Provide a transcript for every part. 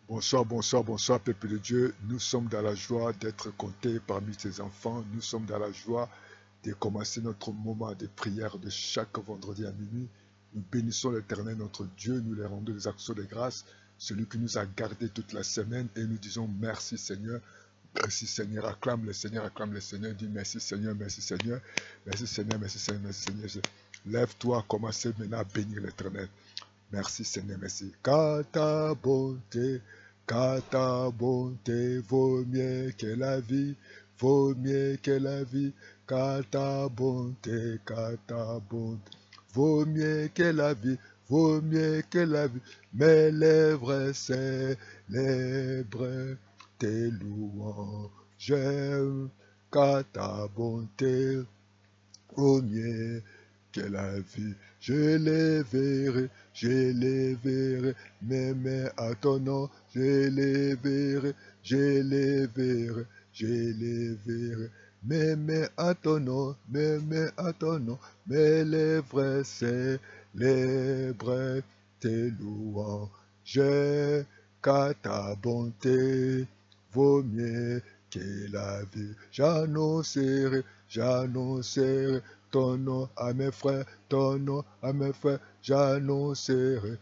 Bonsoir, bonsoir, bonsoir, peuple de Dieu. Nous sommes dans la joie d'être comptés parmi tes enfants. Nous sommes dans la joie de commencer notre moment de prière de chaque vendredi à minuit. Nous bénissons l'Éternel, notre Dieu. Nous lui rendons des actions de grâce. Celui qui nous a gardés toute la semaine. Et nous disons merci Seigneur. Merci Seigneur. Acclame le Seigneur, acclame le Seigneur. Dis merci Seigneur, merci Seigneur. Merci Seigneur, merci Seigneur, merci Seigneur. Lève-toi, commencez maintenant à bénir l'Éternel. Merci Seigneur, merci. Car ta bonté vaut mieux que la vie, vaut mieux que la vie. Car ta bonté, vaut mieux que la vie, vaut mieux que la vie. Mes lèvres célèbrent tes louanges. Car ta bonté vaut mieux que la vie. Je les verrai, mais à ton nom, je les verrai, je les verrai, je les verrai. Mais à ton nom, mais à ton nom, mes lèvres célèbrent tes louanges. Car ta bonté vaut mieux que la vie. J'annoncerai ton nom à mes frères, ton nom à mes frères, j'annoncerai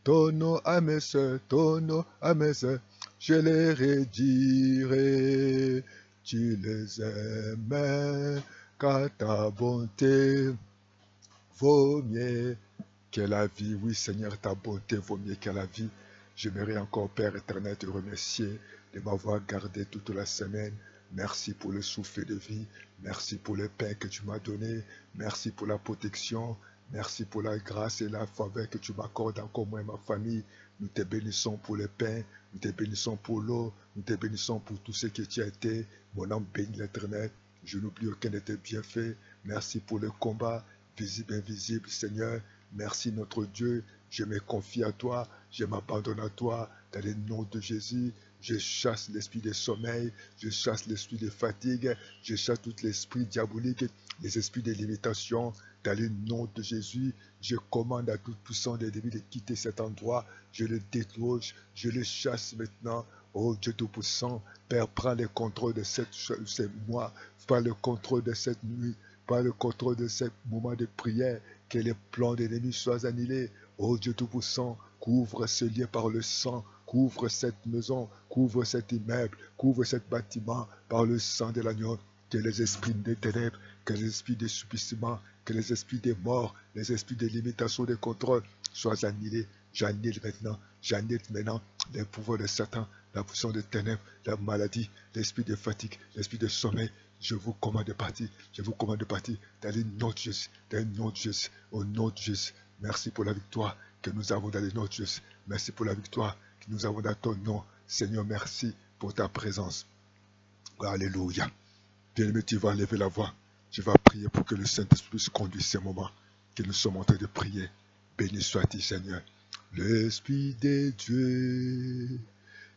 ton nom à mes soeurs, ton nom à mes soeurs, je les redirai, tu les aimes, car ta bonté vaut mieux que la vie. Oui Seigneur, ta bonté vaut mieux que la vie. J'aimerais encore, Père éternel, te remercier de m'avoir gardé toute la semaine. Merci pour le souffle de vie. Merci pour le pain que tu m'as donné. Merci pour la protection. Merci pour la grâce et la faveur que tu m'accordes encore moi et ma famille. Nous te bénissons pour le pain. Nous te bénissons pour l'eau. Nous te bénissons pour tout ce que tu as été. Mon âme bénit l'Éternel. Je n'oublie aucun de tes bienfaits. Merci pour le combat, visible et invisible, Seigneur. Merci notre Dieu. Je me confie à toi. Je m'abandonne à toi. Dans le nom de Jésus, je chasse l'esprit de sommeil, je chasse l'esprit de fatigue, je chasse tout l'esprit diabolique, les esprits de limitation. Dans le nom de Jésus, je commande à tout puissant des ennemis de quitter cet endroit. Je le déloge, je le chasse maintenant. Oh Dieu Tout-Puissant, Père, prends le contrôle de ces mois, prends le contrôle de cette nuit, prends le contrôle de ce moment de prière, que les plans de l'ennemi soient annulés. Oh Dieu Tout-Puissant, couvre ce lieu par le sang, couvre cette maison, couvre cet immeuble, couvre cet bâtiment par le sang de l'agneau. Que les esprits des ténèbres, que les esprits des soupissement, que les esprits des morts, les esprits de limitation, de contrôle soient annulés. J'annule maintenant les pouvoirs de Satan, la puissance des ténèbres, la maladie, l'esprit de fatigue, l'esprit de sommeil. Je vous commande de partir, je vous commande de partir dans le nom de Jésus, dans le nom de Jésus, au nom de Jésus. Merci pour la victoire que nous avons dans le nom de Jésus. Merci pour la victoire que nous avons dans ton nom. Seigneur, merci pour ta présence. Alléluia. Bien-aimé, tu vas lever la voix. Tu vas prier pour que le Saint-Esprit puisse conduire ces moments que nous sommes en train de prier. Béni sois-tu, Seigneur. L'Esprit de Dieu,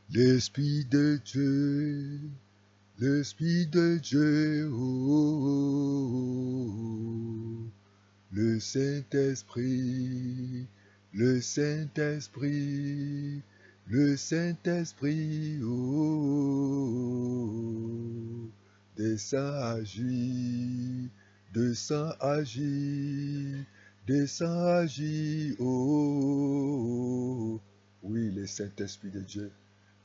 l'Esprit de Dieu, l'Esprit de Dieu, oh, le Saint-Esprit, le Saint-Esprit, le Saint-Esprit, oh, descend agir, descend agir, descend agir, oh, oui, le Saint-Esprit de Dieu,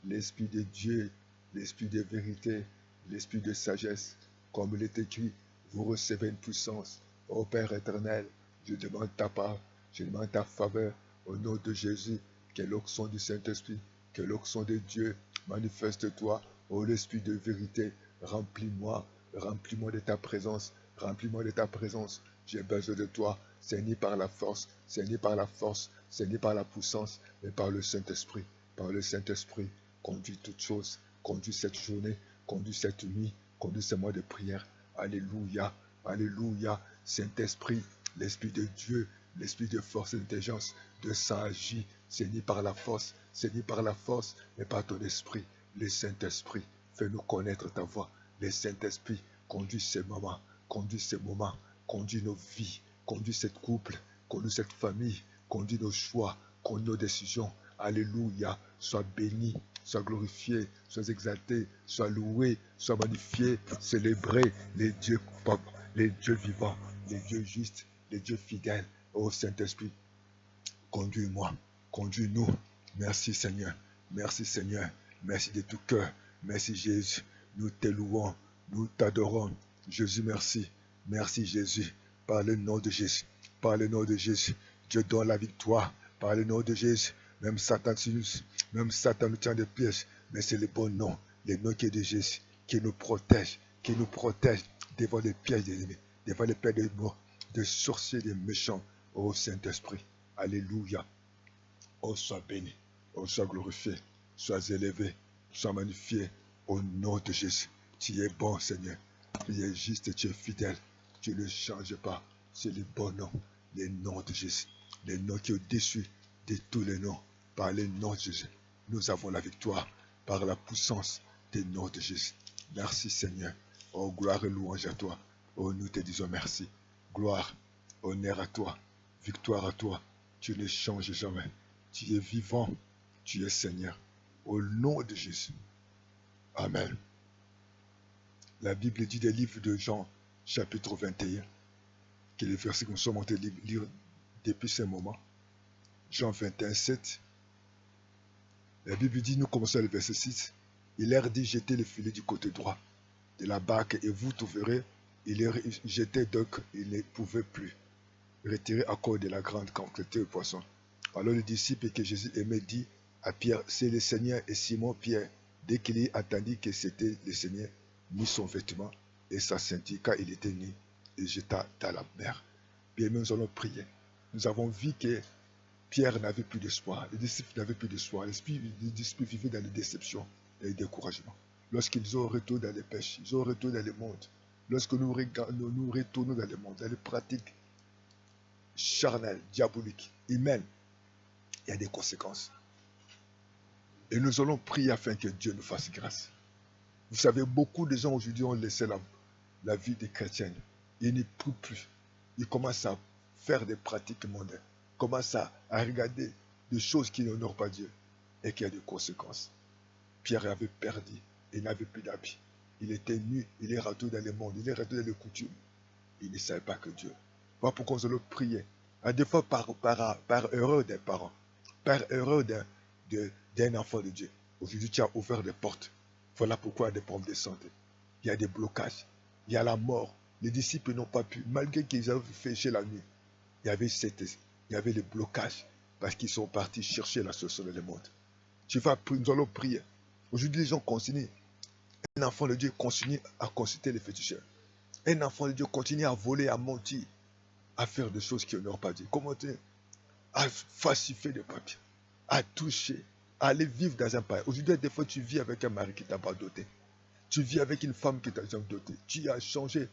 l'Esprit de Dieu, l'Esprit de vérité, l'Esprit de sagesse, comme il est écrit, vous recevez une puissance. Ô Père éternel, je demande ta part, je demande ta faveur au nom de Jésus, que l'onction du Saint-Esprit, que l'onction de Dieu manifeste-toi, ô l'Esprit de vérité, remplis-moi, remplis-moi de ta présence, remplis-moi de ta présence. J'ai besoin de toi, c'est ni par la force, c'est ni par la force, c'est ni par la puissance, mais par le Saint-Esprit, par le Saint-Esprit. Conduis toutes choses, conduis cette journée, conduis cette nuit, conduis ce mois de prière. Alléluia, alléluia. Saint-Esprit, l'Esprit de Dieu, l'Esprit de force et d'intelligence, de sagesse, c'est ni par la force, c'est ni par la force, mais par ton esprit, le Saint-Esprit. Fais-nous connaître ta voix. Le Saint-Esprit, conduit ces moments, conduit ces moments, conduit nos vies, conduit cette couple, conduit cette famille, conduit nos choix, conduit nos décisions. Alléluia. Sois béni, sois glorifié, sois exalté, sois loué, sois magnifié, célébré, les dieux vivants, les dieux justes, les dieux fidèles. Ô Saint-Esprit, conduis-moi, conduis-nous. Merci Seigneur, merci Seigneur, merci de tout cœur, merci Jésus. Nous te louons, nous t'adorons. Jésus, merci, merci Jésus, par le nom de Jésus, par le nom de Jésus. Dieu donne la victoire, par le nom de Jésus. Même Satan nous tient des pièges, mais c'est le bon nom, le nom qui est de Jésus, qui nous protège devant les pièges des ennemis, devant les pièges des morts, des sorciers, des méchants. Ô Saint-Esprit, alléluia. Oh, sois béni, oh, sois glorifié, sois élevé, sois magnifié au nom de Jésus. Tu es bon, Seigneur. Tu es juste, tu es fidèle. Tu ne changes pas. C'est le bon nom, le nom de Jésus. Le nom qui est au-dessus de tous les noms. Par le nom de Jésus, nous avons la victoire par la puissance du nom de Jésus. Merci, Seigneur. Oh, gloire et louange à toi. Oh, nous te disons merci. Gloire, honneur à toi, victoire à toi. Tu ne changes jamais. Tu es vivant, tu es Seigneur. Au nom de Jésus. Amen. La Bible dit des livres de Jean, chapitre 21, qui est le verset que nous sommes en train de lire depuis ce moment. Jean 21, 7. La Bible dit, nous commençons le verset 6. Il leur dit, jetez le filet du côté droit de la barque et vous trouverez. Il les jetait donc, il ne pouvait plus retirer à cause de la grande quantité de poissons. Alors le disciple que Jésus aimait dit à Pierre, c'est le Seigneur. Et Simon Pierre, dès qu'il y attendit que c'était le Seigneur, mit son vêtement et s'assentit car il était nu et jeta dans la mer. Bien, nous allons prier. Nous avons vu que Pierre n'avait plus d'espoir, les disciples n'avaient plus d'espoir, les disciples vivaient dans les déceptions et les découragements. Lorsqu'ils ont retourné dans les pêches, ils ont retourné dans le monde. Lorsque nous retournons dans le monde, dans les pratiques charnelles, diaboliques, humaines, il y a des conséquences. Et nous allons prier afin que Dieu nous fasse grâce. Vous savez, beaucoup de gens aujourd'hui ont laissé la vie des chrétiens. Ils n'y prient plus. Ils commencent à faire des pratiques mondaines. Ils commencent à regarder des choses qui n'honorent pas Dieu et qui ont des conséquences. Pierre avait perdu. Il n'avait plus d'habits. Il était nu. Il est retourné dans le monde. Il est retourné dans les coutumes. Il ne savait pas que Dieu. Voilà pourquoi nous allons prier. À des fois par erreur des parents. Par erreur d'un enfant de Dieu. Aujourd'hui, tu as ouvert des portes. Voilà pourquoi il y a des problèmes de santé. Il y a des blocages. Il y a la mort. Les disciples n'ont pas pu, malgré qu'ils avaient fait chez la nuit. Il y avait les blocages parce qu'ils sont partis chercher la solution dans le monde. Nous allons prier. Aujourd'hui, les gens continuent. Un enfant de Dieu continue à consulter les féticheurs. Un enfant de Dieu continue à voler, à mentir, à faire des choses qui n'honorent pas Dieu. Comment à falsifier des papiers, à toucher, à aller vivre dans un pays. Aujourd'hui, des fois, tu vis avec un mari qui ne t'a pas doté. Tu vis avec une femme qui t'a jamais doté. Tu as changé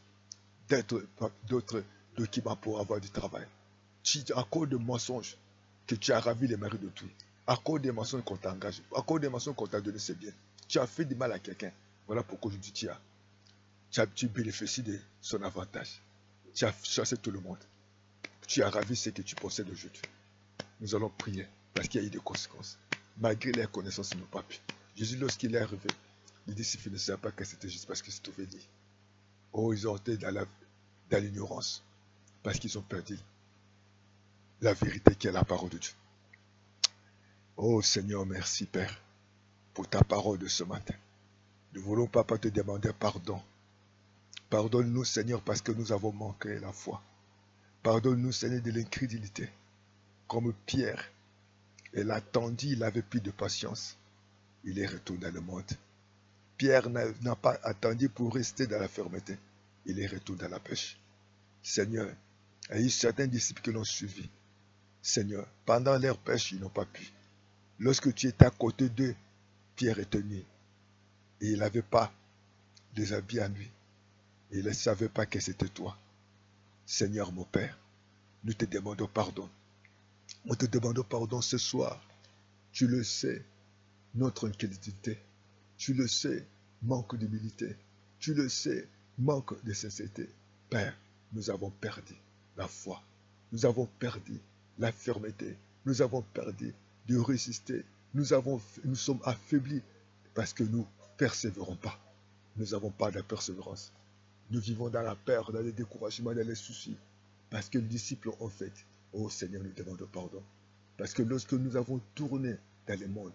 d'autres documents pour avoir du travail. À cause de mensonges que tu as ravi les maris de tout. À cause des mensonges qu'on t'a engagé. À cause des mensonges qu'on t'a donné, c'est bien. Tu as fait du mal à quelqu'un. Voilà pourquoi aujourd'hui tu bénéficies de son avantage. Tu as chassé tout le monde. Tu as ravi ce que tu possèdes aujourd'hui. Nous allons prier parce qu'il y a eu des conséquences. Malgré les connaissances, ils n'ont pas pu. Jésus, lorsqu'il est arrivé, les disciples ne savaient pas que c'était juste parce qu'ils se trouvaient dit. Oh, ils ont été dans l'ignorance parce qu'ils ont perdu la vérité qui est la parole de Dieu. Oh Seigneur, merci Père pour ta parole de ce matin. Nous voulons, Papa, te demander pardon. Pardonne-nous, Seigneur, parce que nous avons manqué la foi. Pardonne-nous, Seigneur, de l'incrédulité. Comme Pierre, il attendit, il n'avait plus de patience. Il est retourné dans le monde. Pierre n'a pas attendu pour rester dans la fermeté. Il est retourné dans la pêche. Seigneur, il y a eu certains disciples qui l'ont suivi. Seigneur, pendant leur pêche, ils n'ont pas pu. Lorsque tu étais à côté d'eux, Pierre est tenu. Et il n'avait pas des habits à lui. Et il ne savait pas que c'était toi. Seigneur mon Père, nous te demandons pardon. Nous te demandons pardon ce soir. Tu le sais, notre incrédulité. Tu le sais, manque d'humilité. Tu le sais, manque de sincérité. Père, nous avons perdu la foi. Nous avons perdu la fermeté. Nous avons perdu de résister. Nous sommes affaiblis parce que nous ne persévérons pas. Nous n'avons pas de persévérance. Nous vivons dans la peur, dans les découragements, dans les soucis. Parce que les disciples ont fait. Oh Seigneur, nous demandons pardon. Parce que lorsque nous avons tourné dans le monde,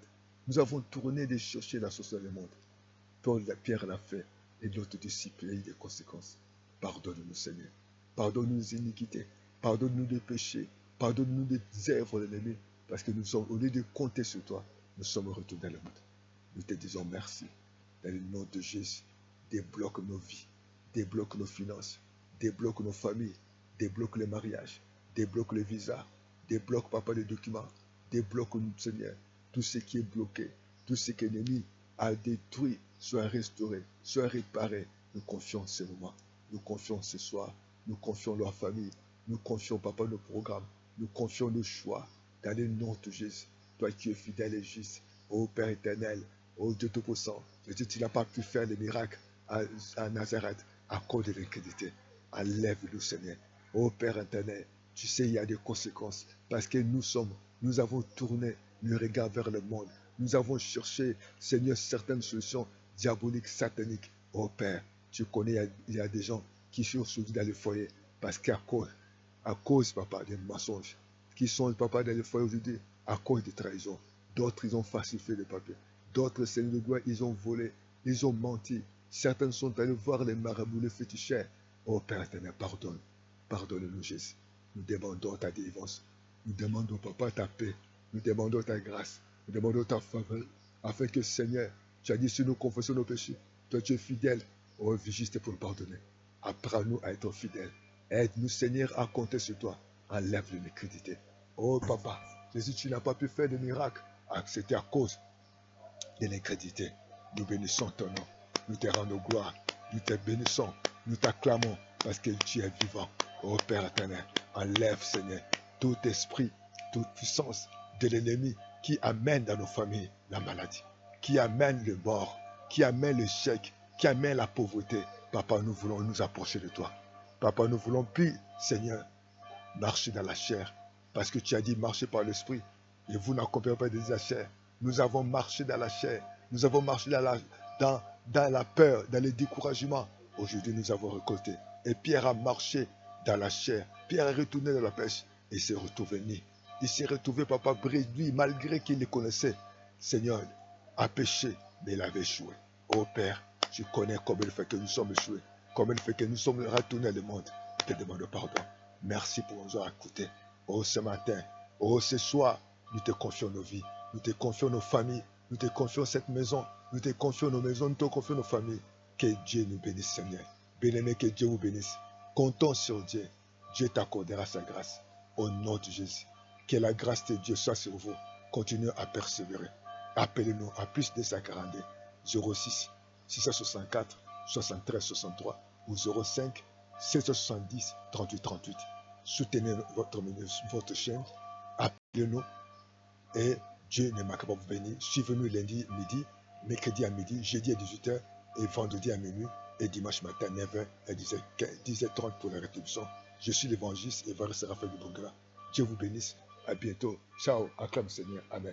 nous avons tourné de chercher la source dans le monde. Pierre l'a fait et d'autres disciples ont eu des conséquences. Pardonne-nous, Seigneur. Pardonne-nous nos iniquités. Pardonne-nous des péchés. Pardonne-nous des œuvres de l'ennemi. Parce que nous sommes, au lieu de compter sur toi, nous sommes retournés dans le monde. Nous te disons merci. Dans le nom de Jésus, débloque nos vies, débloque nos finances, débloque nos familles, débloque les mariages, débloque les visas, débloque, papa, les documents, débloque, Seigneur, tout ce qui est bloqué, tout ce que l'ennemi a détruit, soit restauré, soit réparé. Nous confions ce moment, nous confions ce soir, nous confions leur famille, nous confions, papa, nos programmes, nous confions nos choix, dans le nom de Jésus. Toi qui es fidèle et juste, ô Père éternel, ô Dieu Tout-Puissant, je dis, tu n'as pas pu faire les miracles à Nazareth à cause de l'incrédulité. Enlève-nous, Seigneur. Ô Père éternel, tu sais, il y a des conséquences parce que nous avons tourné le regard vers le monde. Nous avons cherché, Seigneur, certaines solutions diaboliques, sataniques. Ô Père, tu connais, il y a des gens qui sont souvent dans le foyer parce qu'à cause, papa, des mensonges, qui sont, papa, dans le foyer aujourd'hui, à cause des trahisons. D'autres, ils ont falsifié le papier. D'autres, Seigneur de gloire, ils ont volé, ils ont menti. Certains sont allés voir les marabouts, les féticheurs. Oh Père éternel, pardonne. Pardonne-nous, Jésus. Nous demandons ta délivrance. Nous demandons, papa, ta paix. Nous demandons ta grâce. Nous demandons ta faveur. Afin que, Seigneur, tu as dit, si nous confessons nos péchés, toi tu es fidèle. Oh, juste pour nous pardonner. Apprends-nous à être fidèles. Aide-nous, Seigneur, à compter sur toi. Enlève l'iniquité. Oh, papa, Jésus, tu n'as pas pu faire de miracle. C'était à cause de l'incrédulité. Nous bénissons ton nom. Nous te rendons gloire. Nous te bénissons. Nous t'acclamons parce que tu es vivant. Ô Père éternel, enlève, Seigneur, tout esprit, toute puissance de l'ennemi qui amène dans nos familles la maladie, qui amène le mort, qui amène l'échec, qui amène la pauvreté. Papa, nous voulons nous approcher de toi. Papa, nous voulons plus, Seigneur, marcher dans la chair. Parce que tu as dit marcher par l'esprit. Et vous n'accomplirez pas de la chair. Nous avons marché dans la chair. Nous avons marché dans la peur, dans le découragement. Aujourd'hui, nous avons récolté. Et Pierre a marché dans la chair. Pierre est retourné dans la pêche et s'est retrouvé nu. Il s'est retrouvé, papa, lui, malgré qu'il le connaissait. Seigneur a péché, mais il avait échoué. Oh Père, je connais comment il fait que nous sommes échoués. Comment il fait que nous sommes retournés dans le monde. Je te demande pardon. Merci pour nous avoir écoutés. Oh, ce matin, oh, ce soir, nous te confions nos vies. Nous te confions nos familles. Nous te confions cette maison. Nous te confions nos maisons. Nous te confions nos familles. Que Dieu nous bénisse, Seigneur. Bien-aimé, que Dieu vous bénisse. Comptons sur Dieu. Dieu t'accordera sa grâce. Au nom de Jésus. Que la grâce de Dieu soit sur vous. Continuez à persévérer. Appelez-nous à plus de 242 06 664 73 63 ou 05 770 38 38. Soutenez votre chaîne. Appelez-nous et Dieu ne manquera pas vous bénir. Suivez-nous lundi midi, mercredi à midi, jeudi à 18h et vendredi à minuit et dimanche matin à 9h et 10h30 pour la rétribution. Je suis l'évangéliste Évariste Raphaël de Bongara. Dieu vous bénisse. À bientôt. Ciao. Acclame Seigneur. Amen.